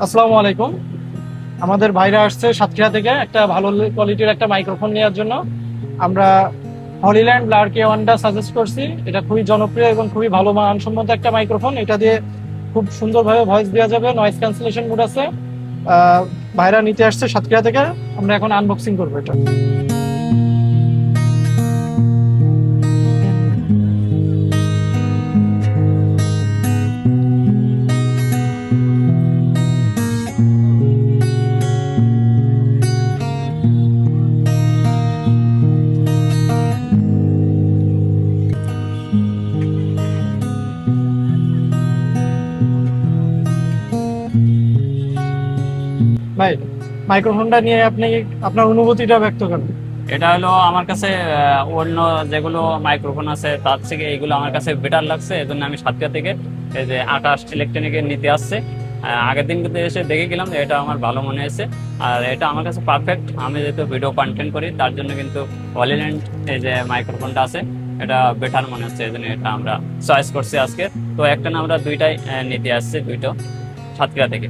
আসসালামু আলাইকুম। আমাদের ভাইরা আসছে সাতক্ষীরা থেকে একটা ভালো কোয়ালিটির একটা মাইক্রোফোন নেওয়ার জন্য। আমরা হলিল্যান্ড লার্কে ওয়ানটা সাজেস্ট করছি। এটা খুবই জনপ্রিয় এবং খুবই ভালো মানসম্মত একটা মাইক্রোফোন। এটা দিয়ে খুব সুন্দরভাবে ভয়েস দেওয়া যাবে, নয়েজ ক্যান্সেলেশন মোড আছে। আহ, ভাইরা নিতে আসছে সাতক্ষীরা থেকে। আমরা এখন আনবক্সিং করবো এটা। ভাই, মাইক্রোফোনটা নিয়ে আপনি আপনার অনুভূতিটা ব্যক্ত করেন। এটা হলো আমার কাছে অন্য যেগুলো মাইক্রোফোন আছে তার থেকে এইগুলো আমার কাছে বেটার লাগছে। এই জন্য আমি সাতক্ষীরা থেকে এই যে আকাশ ইলেকট্রনিকের নিতে আসছে। আগের দিন কিন্তু এসে দেখে গেলাম যে এটা আমার ভালো মনে হয়েছে। আর এটা আমার কাছে পারফেক্ট। আমি যেহেতু ভিডিও কন্টেন্ট করি তার জন্য কিন্তু হলিল্যান্ড এই যে মাইক্রোফোনটা আছে এটা বেটার মনে হচ্ছে। এই জন্য এটা আমরা চয়েস করছি আজকে। তো একটা না আমরা দুইটাই নিতে আসছি, দুইটা সাতক্ষীরা থেকে।